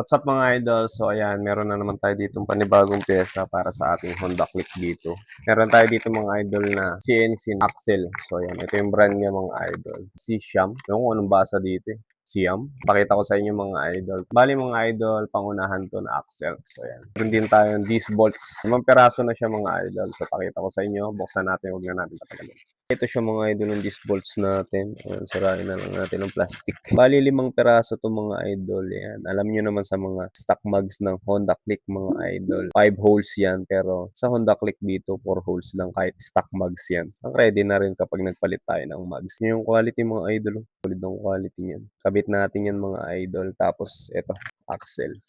What's up mga idol? So ayan, meron na naman tayo ditong panibagong pyesa para sa ating Honda Click dito. Meron tayo dito mga idol na CNC Axle. So ayan, ito yung brand niya mga idol. Si Siam. Yung kung anong basa dito eh. Siam. Pakita ko sa inyo mga idol. Bali mga idol, pangunahan to na axle. So ayan. Meron din tayo yung disc bolts. 5 peraso na siya mga idol. So pakita ko sa inyo. Buksan natin. Huwag na natin patagalin. Ito siya mga idol ng disc bolts natin. Ayan, sirain na lang natin ng plastic. Bali 5 peraso to mga idol. Ayan. Alam nyo naman sa mga stock mugs ng Honda Click mga idol. 5 holes yan. Pero sa Honda Click dito, 4 holes lang kahit stock mugs yan. Ang ready na rin kapag nagpalit tayo ng mugs. Yung quality mga idol. Solid ang quality niyan. Kabit natin yan mga idol. Tapos ito, axle.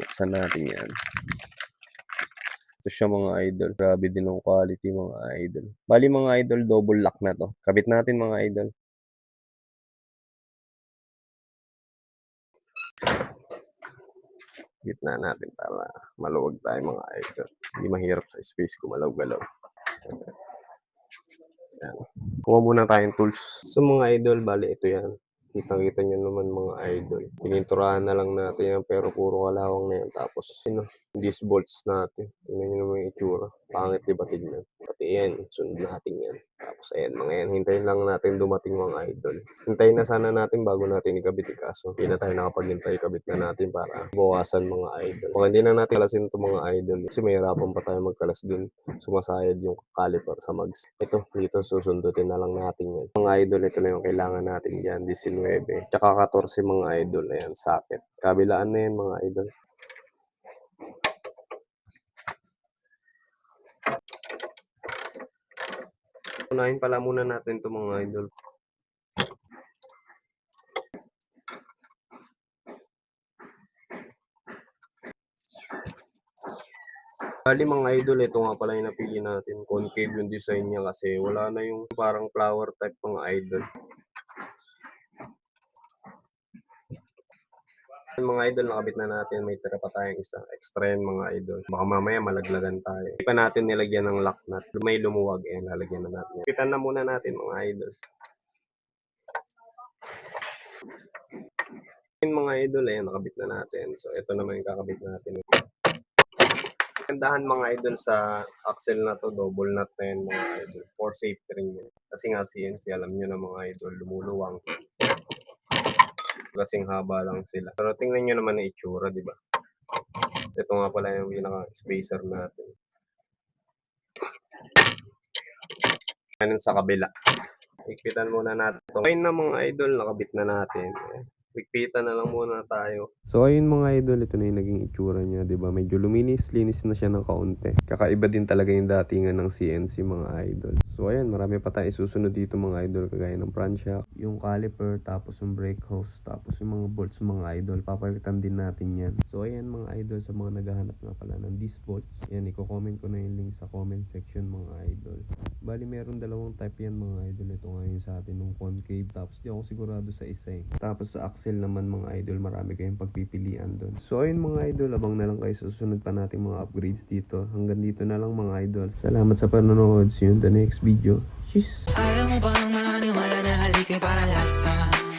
Buksan natin yan. Ito siya mga idol. Grabe din ang quality mga idol. Bali mga idol, double lock na to. Kabit natin mga idol. Gitna natin para maluwag tayo mga idol. Hindi mahirap sa space gumalaw-galaw. Yan. Kuha muna tayong tools. So mga idol, bali ito yan. Kitang-kita nyo naman mga idol. Pininturahan na lang natin yan pero puro kalawang na yan. Tapos, disc bolts natin. Tingnan nyo naman yung itsura. Pangit diba tignan? Pati yan, sunod natin yan. Tapos ayan, mga yan. Hintayin lang natin dumating mga idol. Hintayin na sana natin bago natin ikabit kaso. Hindi na tayo nakapaghintay, ikabit na natin para bawasan mga idol. Kung hindi na natin kalasin ito mga idol, kasi may hirapan pa tayo magkalas dun. Sumasayad yung caliper sa mags. Ito, dito susundutin na lang natin yan. Mga idol, ito na yung kailangan natin dyan. 19. Tsaka 14 mga idol. Ayan, socket. Kabilaan na yan mga idol. Unahin pala muna natin ito mga idol. Bali mga idol, ito nga pala yung napili natin. Concave yung design niya kasi wala na yung parang flower type mga idol. Mga idol, nakabit na natin. May tira pa tayong isa. Extra yan mga idol. Baka mamaya malaglagan tayo. Hindi pa natin nilagyan ng lock nut. May lumuwag. Eh, lalagyan na natin. Pitan na muna natin mga idol. Yung mga idol, eh, nakabit na natin. So, ito naman yung kakabit natin. Kandahan mga idol sa axle na to, double nut na yan mga idol. For safety rin yun. Kasi nga CNC, alam nyo na mga idol, lumuluwang. Kasing haba lang sila. Pero tingnan nyo naman ang itsura, di ba? Ito nga pala yung pinaka-spacer natin. Ganun sa kabila. Higpitan muna natin. Ngayon na mga idol, nakabit na natin. Higpitan na lang muna tayo. So ayun mga idol, ito na yung naging itsura niya, 'di ba? Medyo linis na siya ng kaunti. Kakaiba din talaga yung datingan ng CNC mga idol. So ayan, marami pa tayong isusunod dito mga idol, kagaya ng prankshaft, yung caliper, tapos yung brake hose, tapos yung mga bolts mga idol. Papalitan din natin yan. So ayan mga idol, sa mga naghahanap nga pala ng disc bolts, yan, i-comment ko na yung link sa comment section mga idol. Bali meron dalawang type yan mga idol. Ito nga yung sa atin ng concave, tapos di ako sigurado sa isa eh. Tapos sa axle naman mga idol, marami kayong pagpipilian doon. So ayun mga idol, abang na lang kayo sa susunod pa nating mga upgrades dito. Hanggang dito na lang mga idol. Salamat sa panonood. See you in the next video. Cheers! Ayaw mo bang maniwala na halik ay para lasa?